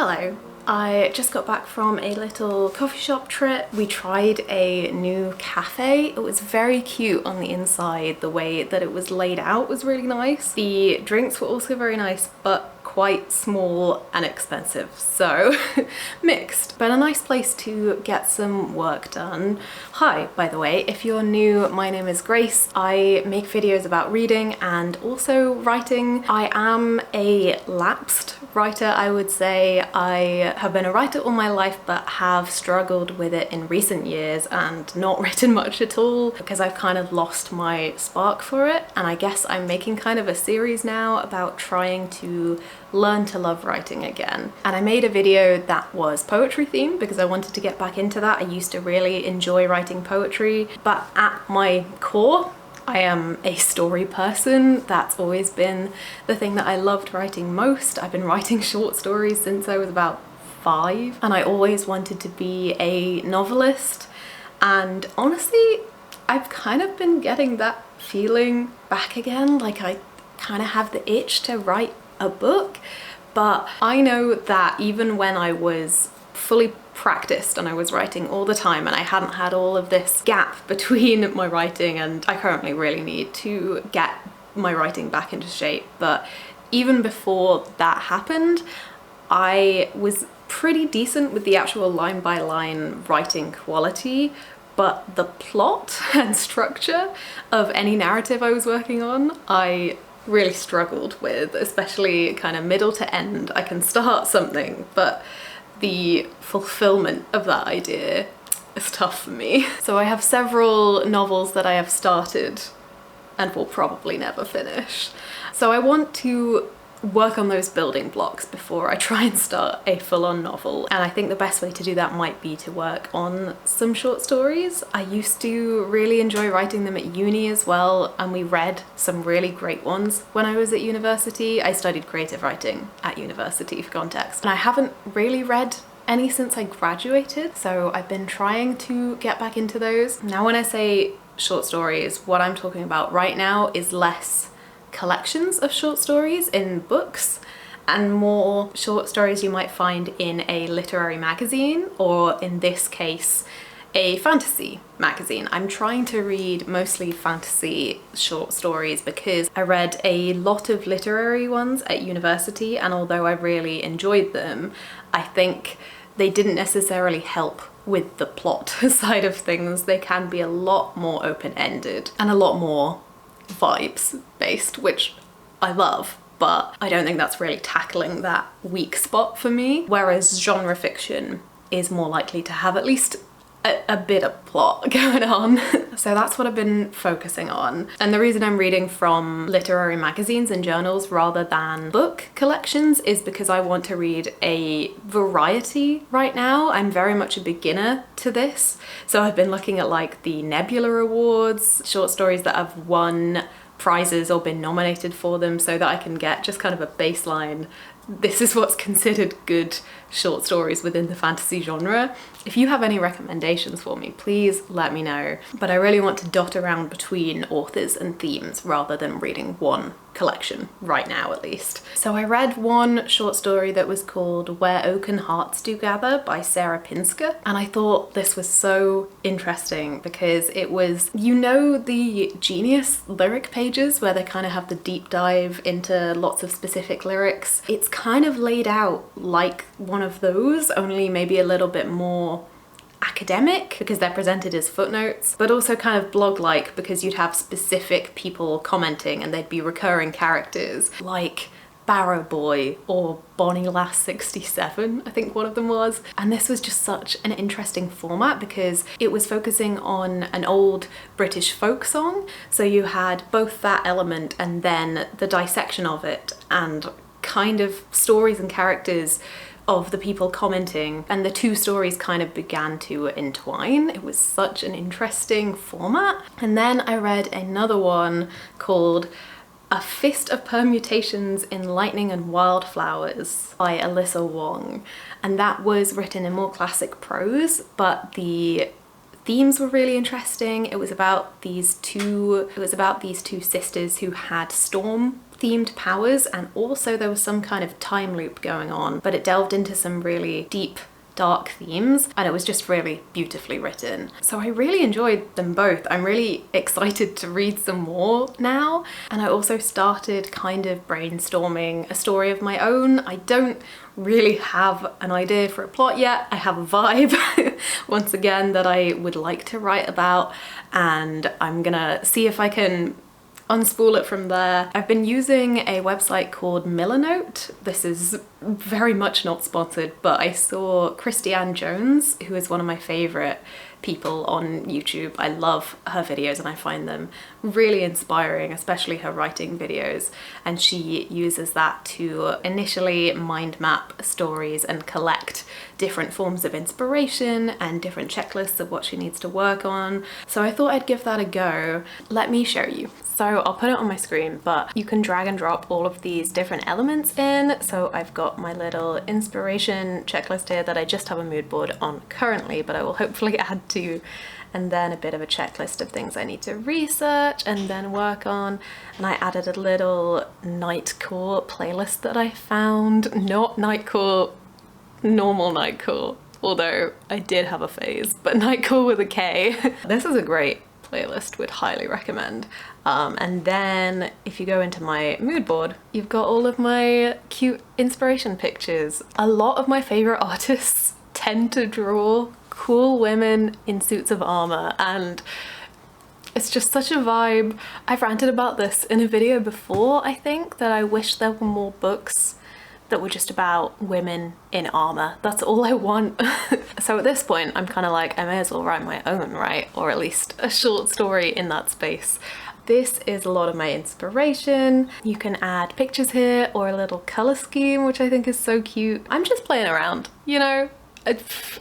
Hello. I just got back from a little coffee shop trip. We tried a new cafe. It was very cute on the inside. The way that it was laid out was really nice. The drinks were also very nice, but quite small and expensive, so mixed, but a nice place to get some work done. Hi, by the way, if you're new, my name is Grace. I make videos about reading and also writing. I am a lapsed writer, I would say. I have been a writer all my life but have struggled with it in recent years and not written much at all because I've kind of lost my spark for it, and I guess I'm making kind of a series now about trying to learn to love writing again. And I made a video that was poetry themed because I wanted to get back into that. I used to really enjoy writing poetry, but at my core I am a story person. That's always been the thing that I loved writing most. I've been writing short stories since I was about 5, and I always wanted to be a novelist, and honestly I've kind of been getting that feeling back again. Like I kind of have the itch to write a book, but I know that even when I was fully practiced and I was writing all the time and I hadn't had all of this gap between my writing, and I currently really need to get my writing back into shape, but even before that happened I was pretty decent with the actual line by line writing quality, but the plot and structure of any narrative I was working on I really struggled with, especially kind of middle to end. I can start something, but the fulfillment of that idea is tough for me. So I have several novels that I have started and will probably never finish. So I want to work on those building blocks before I try and start a full-on novel, and I think the best way to do that might be to work on some short stories. I used to really enjoy writing them at uni as well, and we read some really great ones when I was at university. I studied creative writing at university, for context, and I haven't really read any since I graduated, so I've been trying to get back into those. Now when I say short stories, what I'm talking about right now is less collections of short stories in books and more short stories you might find in a literary magazine, or in this case a fantasy magazine. I'm trying to read mostly fantasy short stories because I read a lot of literary ones at university, and although I really enjoyed them, I think they didn't necessarily help with the plot side of things. They can be a lot more open-ended and a lot more vibes based, which I love, but I don't think that's really tackling that weak spot for me, whereas genre fiction is more likely to have at least a bit of plot going on. So that's what I've been focusing on, and the reason I'm reading from literary magazines and journals rather than book collections is because I want to read a variety right now. I'm very much a beginner to this, so I've been looking at like the Nebula Awards, short stories that have won prizes or been nominated for them, so that I can get just kind of a baseline. This is what's considered good short stories within the fantasy genre. If you have any recommendations for me, please let me know. But I really want to dot around between authors and themes rather than reading one collection right now, at least. So I read one short story that was called Where Oaken Hearts Do Gather by Sarah Pinsker, and I thought this was so interesting because it was, you know, the Genius lyric pages where they kind of have the deep dive into lots of specific lyrics. It's kind of laid out like one of those, only maybe a little bit more academic because they're presented as footnotes, but also kind of blog-like because you'd have specific people commenting and they'd be recurring characters like Barrow Boy or Bonnie Lass 67, I think one of them was. And this was just such an interesting format because it was focusing on an old British folk song, so you had both that element and then the dissection of it and kind of stories and characters of the people commenting, and the two stories kind of began to entwine. It was such an interesting format. And then I read another one called A Fist of Permutations in Lightning and Wildflowers by Alyssa Wong, and that was written in more classic prose, but the themes were really interesting. It was about these two sisters who had storm themed powers, and also there was some kind of time loop going on, but it delved into some really deep dark themes, and it was just really beautifully written. So I really enjoyed them both. I'm really excited to read some more now, and I also started kind of brainstorming a story of my own. I don't really have an idea for a plot yet. I have a vibe once again that I would like to write about, and I'm gonna see if I can unspool it from there. I've been using a website called Millernote. This is very much not sponsored, but I saw Christiane Jones, who is one of my favorite people on YouTube. I love her videos and I find them really inspiring, especially her writing videos. And she uses that to initially mind map stories and collect different forms of inspiration and different checklists of what she needs to work on. So I thought I'd give that a go. Let me show you. So I'll put it on my screen, but you can drag and drop all of these different elements in. So I've got my little inspiration checklist here that I just have a mood board on currently, but I will hopefully add to, and then a bit of a checklist of things I need to research and then work on. And I added a little nightcore playlist that I found, not nightcore, normal nightcore, although I did have a phase, but nightcore with a K. This is a great playlist, would highly recommend. And then if you go into my mood board, you've got all of my cute inspiration pictures. A lot of my favorite artists tend to draw cool women in suits of armor, and it's just such a vibe. I've ranted about this in a video before, I think, that I wish there were more books that were just about women in armor. That's all I want. So at this point, I'm kind of like, I may as well write my own, right? Or at least a short story in that space. This is a lot of my inspiration. You can add pictures here or a little color scheme, which I think is so cute. I'm just playing around, you know?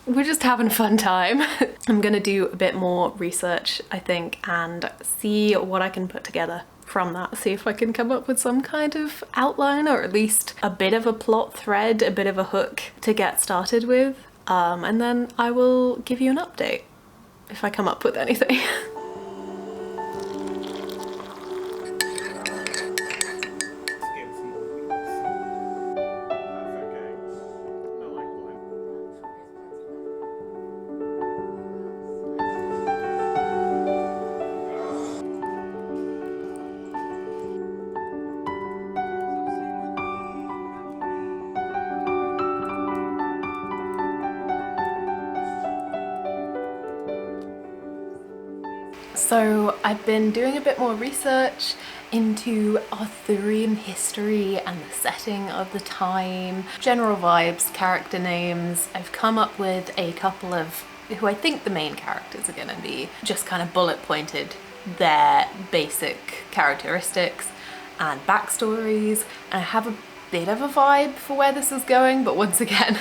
We're just having a fun time. I'm gonna do a bit more research, I think, and see what I can put together from that. See if I can come up with some kind of outline, or at least a bit of a plot thread, a bit of a hook to get started with. And then I will give you an update if I come up with anything. So I've been doing a bit more research into Arthurian history and the setting of the time, general vibes, character names. I've come up with a couple of who I think the main characters are going to be, just kind of bullet pointed their basic characteristics and backstories, and I have a bit of a vibe for where this is going, but once again,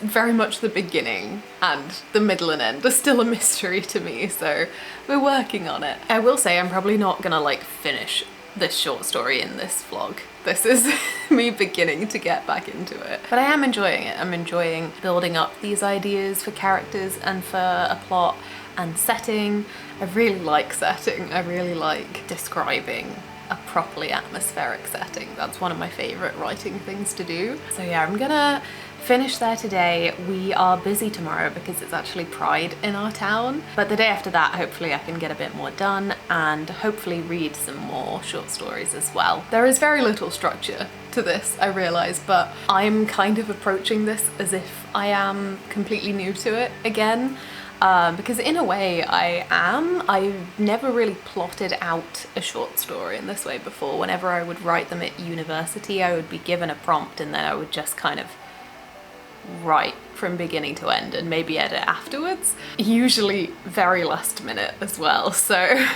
very much the beginning and the middle and end are still a mystery to me, so we're working on it. I will say I'm probably not gonna like finish this short story in this vlog. This is me beginning to get back into it, but I am enjoying it. I'm enjoying building up these ideas for characters and for a plot and setting. I really like setting. I really like describing a properly atmospheric setting. That's one of my favorite writing things to do. So yeah, I'm gonna finish there today. We are busy tomorrow because it's actually Pride in our town, but the day after that hopefully I can get a bit more done and hopefully read some more short stories as well. There is very little structure to this, I realise, but I'm kind of approaching this as if I am completely new to it again. Because in a way I've never really plotted out a short story in this way before. Whenever I would write them at university, I would be given a prompt and then I would just kind of write from beginning to end and maybe edit afterwards. Usually very last minute as well. So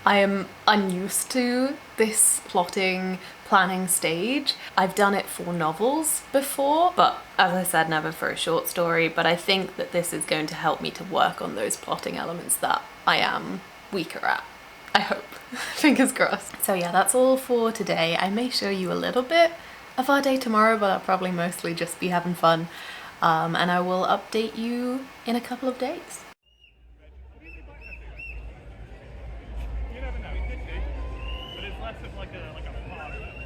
I am unused to this plotting, planning stage. I've done it for novels before, but as I said, never for a short story. But I think that this is going to help me to work on those plotting elements that I am weaker at. I hope. Fingers crossed. So yeah, that's all for today. I may show you a little bit of our day tomorrow, but I'll probably mostly just be having fun. And I will update you in a couple of days. You never know, it could be, but it's less of like a part of it.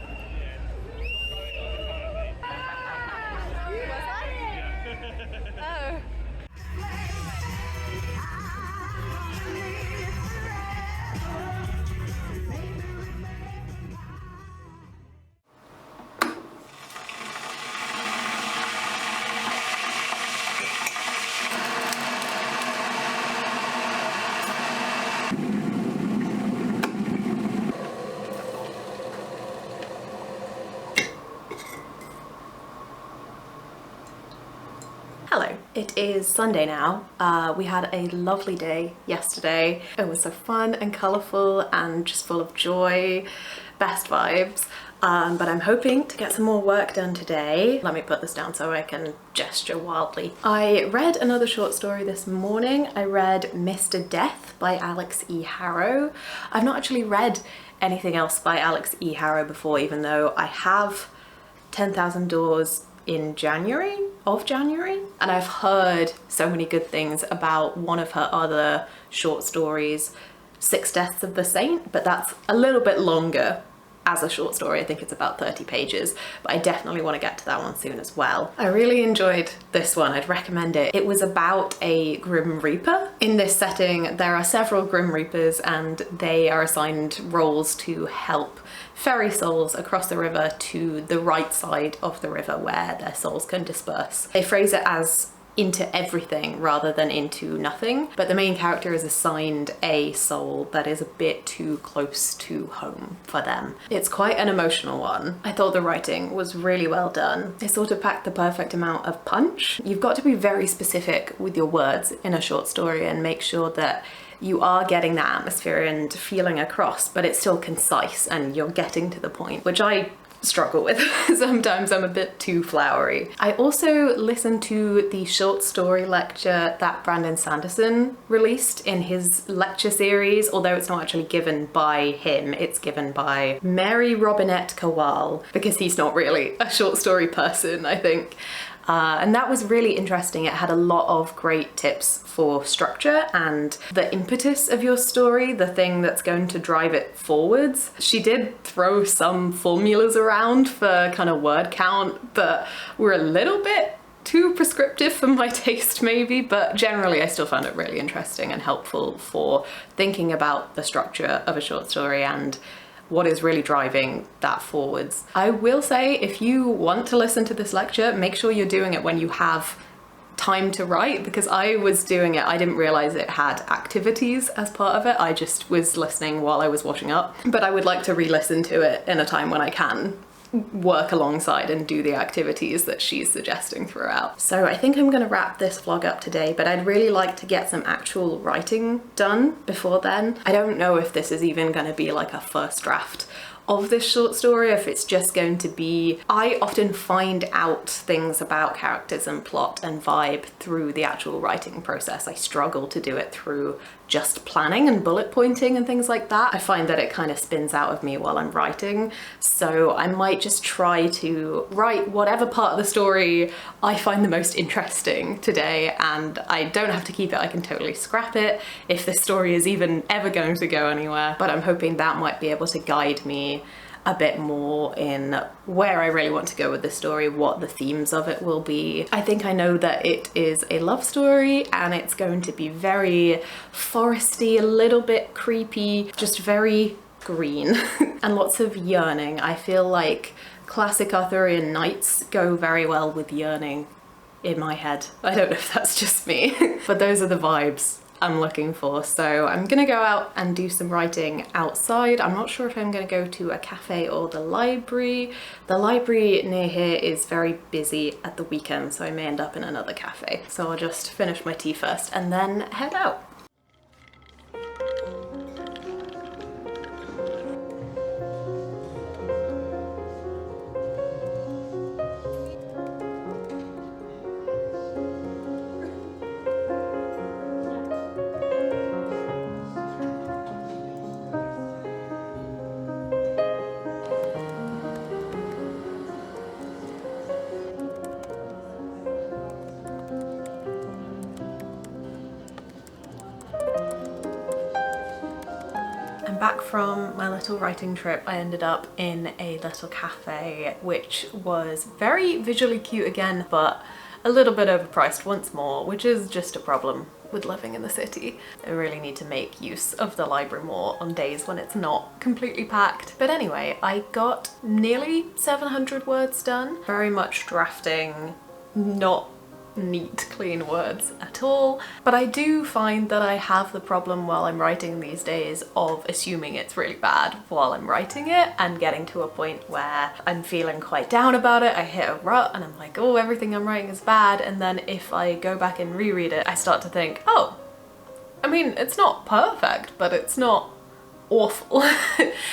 It is Sunday now. We had a lovely day yesterday. It was so fun and colourful and just full of joy, best vibes. But I'm hoping to get some more work done today. Let me put this down so I can gesture wildly. I read another short story this morning. I read Mr. Death by Alix E. Harrow. I've not actually read anything else by Alix E. Harrow before, even though I have 10,000 Doors in January, and I've heard so many good things about one of her other short stories, Six Deaths of the Saint, but that's a little bit longer as a short story. I think it's about 30 pages, but I definitely want to get to that one soon as well. I really enjoyed this one. I'd recommend it. It was about a Grim Reaper. In this setting, there are several Grim Reapers and they are assigned roles to help ferry souls across the river to the right side of the river where their souls can disperse. They phrase it as into everything rather than into nothing, but the main character is assigned a soul that is a bit too close to home for them. It's quite an emotional one. I thought the writing was really well done. It sort of packed the perfect amount of punch. You've got to be very specific with your words in a short story and make sure that you are getting that atmosphere and feeling across, but it's still concise and you're getting to the point, which I struggle with. Sometimes I'm a bit too flowery. I also listened to the short story lecture that Brandon Sanderson released in his lecture series, although it's not actually given by him, it's given by Mary Robinette Kowal, because he's not really a short story person, I think. And that was really interesting. It had a lot of great tips for structure and the impetus of your story, the thing that's going to drive it forwards. She did throw some formulas around for kind of word count, but were a little bit too prescriptive for my taste maybe, but generally I still found it really interesting and helpful for thinking about the structure of a short story and what is really driving that forwards. I will say, if you want to listen to this lecture, make sure you're doing it when you have time to write, because I was doing it, I didn't realize it had activities as part of it. I just was listening while I was washing up, but I would like to re-listen to it in a time when I can work alongside and do the activities that she's suggesting throughout. So I think I'm gonna wrap this vlog up today, but I'd really like to get some actual writing done before then. I don't know if this is even gonna be like a first draft of this short story, if it's just going to be, I often find out things about characters and plot and vibe through the actual writing process. I struggle to do it through just planning and bullet pointing and things like that. I find that it kind of spins out of me while I'm writing. So I might just try to write whatever part of the story I find the most interesting today, and I don't have to keep it, I can totally scrap it if this story is even ever going to go anywhere. But I'm hoping that might be able to guide me a bit more in where I really want to go with the story, what the themes of it will be. I think I know that it is a love story and it's going to be very foresty, a little bit creepy, just very green and lots of yearning. I feel like classic Arthurian knights go very well with yearning in my head. I don't know if that's just me, but those are the vibes I'm looking for. So I'm gonna go out and do some writing outside. I'm not sure if I'm gonna go to a cafe or the library. The library near here is very busy at the weekend, so I may end up in another cafe. So I'll just finish my tea first and then head out. Back from my little writing trip, I ended up in a little cafe which was very visually cute again, but a little bit overpriced once more, which is just a problem with living in the city. I really need to make use of the library more on days when it's not completely packed. But anyway, I got nearly 700 words done. Very much drafting, not neat, clean words at all. But I do find that I have the problem while I'm writing these days of assuming it's really bad while I'm writing it and getting to a point where I'm feeling quite down about it. I hit a rut and I'm like, oh, everything I'm writing is bad. And then if I go back and reread it, I start to think, oh, I mean, it's not perfect, but it's not awful.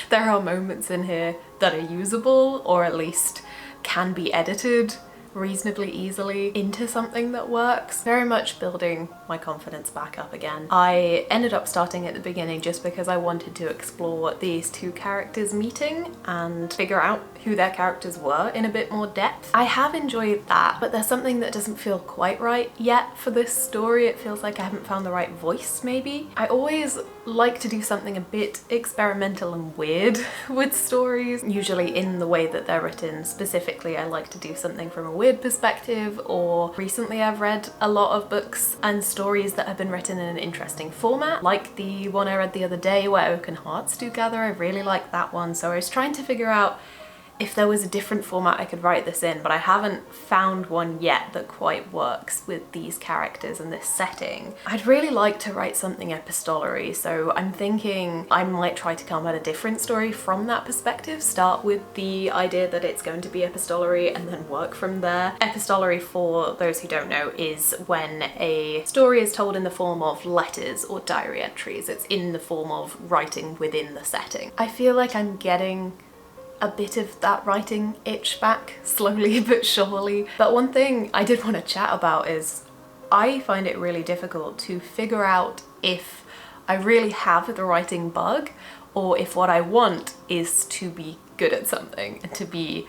There are moments in here that are usable, or at least can be edited reasonably easily into something that works. Very much building my confidence back up again. I ended up starting at the beginning just because I wanted to explore these two characters meeting and figure out who their characters were in a bit more depth. I have enjoyed that, but there's something that doesn't feel quite right yet for this story. It feels like I haven't found the right voice, maybe. I always like to do something a bit experimental and weird with stories, usually in the way that they're written. Specifically, I like to do something from a weird perspective, or recently I've read a lot of books and stories that have been written in an interesting format, like the one I read the other day where Oaken hearts do gather. I really like that one, so I was trying to figure out if there was a different format I could write this in, but I haven't found one yet that quite works with these characters and this setting. I'd really like to write something epistolary, so I'm thinking I might try to come at a different story from that perspective. Start with the idea that it's going to be epistolary and then work from there. Epistolary, for those who don't know, is when a story is told in the form of letters or diary entries. It's in the form of writing within the setting. I feel like I'm getting a bit of that writing itch back, slowly but surely. But one thing I did want to chat about is I find it really difficult to figure out if I really have the writing bug, or if what I want is to be good at something and to be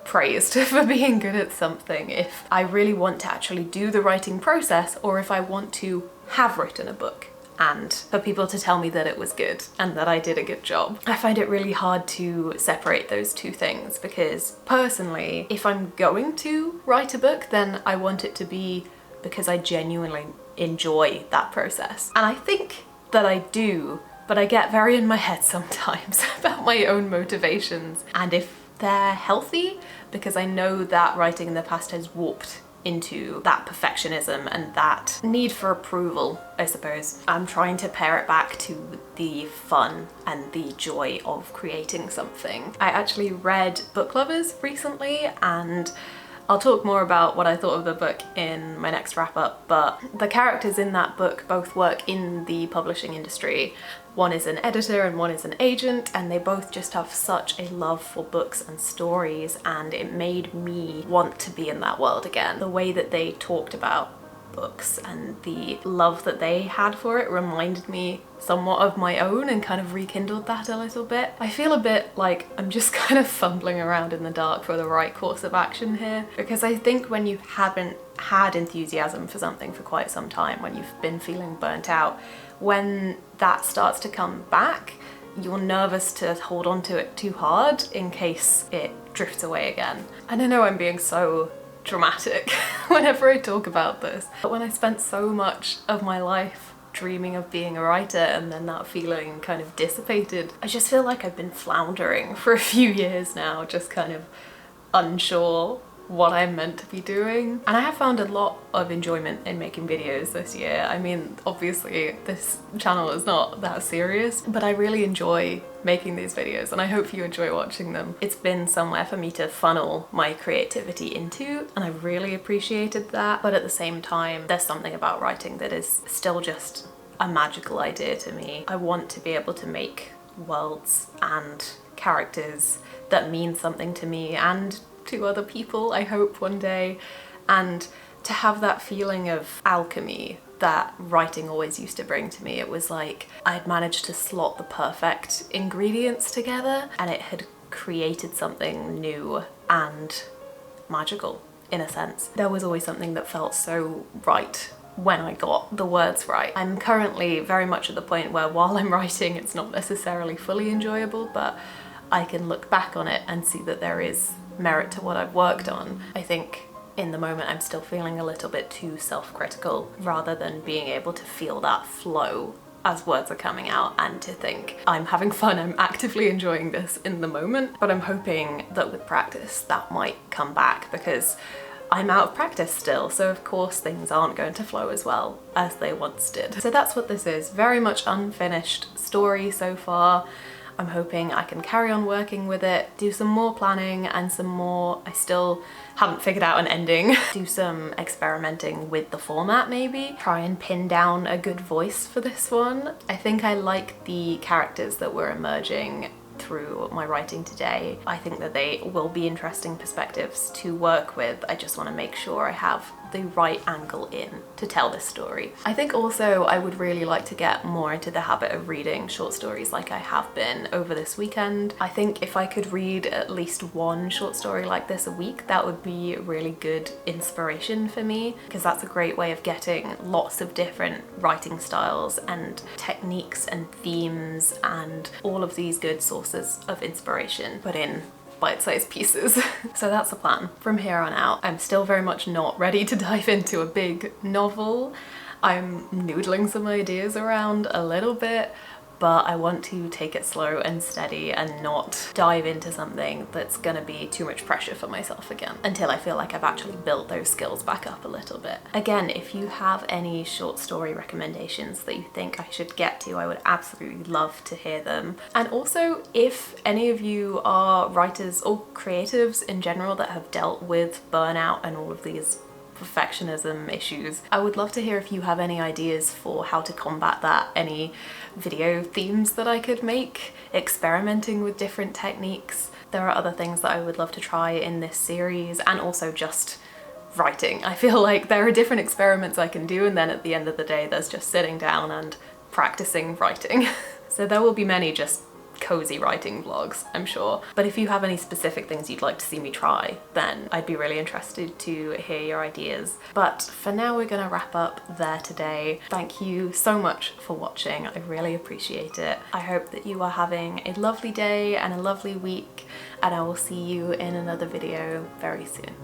praised for being good at something. If I really want to actually do the writing process, or if I want to have written a book and for people to tell me that it was good and that I did a good job. I find it really hard to separate those two things, because personally, if I'm going to write a book, then I want it to be because I genuinely enjoy that process. And I think that I do, but I get very in my head sometimes about my own motivations, and if they're healthy, because I know that writing in the past has warped into that perfectionism and that need for approval, I suppose. I'm trying to pare it back to the fun and the joy of creating something. I actually read Book Lovers recently, and I'll talk more about what I thought of the book in my next wrap up, but the characters in that book both work in the publishing industry. One is an editor and one is an agent, and they both just have such a love for books and stories, and it made me want to be in that world again. The way that they talked about books and the love that they had for it reminded me somewhat of my own and kind of rekindled that a little bit. I feel a bit like I'm just kind of fumbling around in the dark for the right course of action here, because I think when you haven't had enthusiasm for something for quite some time, when you've been feeling burnt out, when that starts to come back, you're nervous to hold on to it too hard in case it drifts away again. And I know I'm being so dramatic whenever I talk about this, but when I spent so much of my life dreaming of being a writer and then that feeling kind of dissipated, I just feel like I've been floundering for a few years now, just kind of unsure what I'm meant to be doing. And I have found a lot of enjoyment in making videos this year. I mean, obviously this channel is not that serious, but I really enjoy making these videos and I hope you enjoy watching them. It's been somewhere for me to funnel my creativity into, and I really appreciated that. But at the same time, there's something about writing that is still just a magical idea to me. I want to be able to make worlds and characters that mean something to me and to other people, I hope, one day, and to have that feeling of alchemy that writing always used to bring to me. It was like I'd managed to slot the perfect ingredients together and it had created something new and magical in a sense. There was always something that felt so right when I got the words right. I'm currently very much at the point where while I'm writing, it's not necessarily fully enjoyable, but I can look back on it and see that there is merit to what I've worked on. I think in the moment I'm still feeling a little bit too self-critical, rather than being able to feel that flow as words are coming out and to think I'm having fun, I'm actively enjoying this in the moment. But I'm hoping that with practice that might come back, because I'm out of practice still, so of course things aren't going to flow as well as they once did. So that's what this is, very much unfinished story so far. I'm hoping I can carry on working with it, do some more planning and some more, I still haven't figured out an ending, do some experimenting with the format maybe, try and pin down a good voice for this one. I think I like the characters that were emerging through my writing today. I think that they will be interesting perspectives to work with. I just want to make sure I have the right angle in to tell this story. I think also I would really like to get more into the habit of reading short stories like I have been over this weekend. I think if I could read at least one short story like this a week, that would be really good inspiration for me, because that's a great way of getting lots of different writing styles and techniques and themes and all of these good sources of inspiration put in bite-sized pieces. So that's the plan. From here on out, I'm still very much not ready to dive into a big novel. I'm noodling some ideas around a little bit, but I want to take it slow and steady and not dive into something that's gonna be too much pressure for myself again until I feel like I've actually built those skills back up a little bit. Again, if you have any short story recommendations that you think I should get to, I would absolutely love to hear them. And also, if any of you are writers or creatives in general that have dealt with burnout and all of these perfectionism issues, I would love to hear if you have any ideas for how to combat that, any video themes that I could make, experimenting with different techniques. There are other things that I would love to try in this series, and also just writing. I feel like there are different experiments I can do, and then at the end of the day there's just sitting down and practicing writing. So there will be many just cozy writing vlogs, I'm sure. But if you have any specific things you'd like to see me try, then I'd be really interested to hear your ideas. But for now, we're gonna wrap up there today. Thank you so much for watching. I really appreciate it. I hope that you are having a lovely day and a lovely week, and I will see you in another video very soon.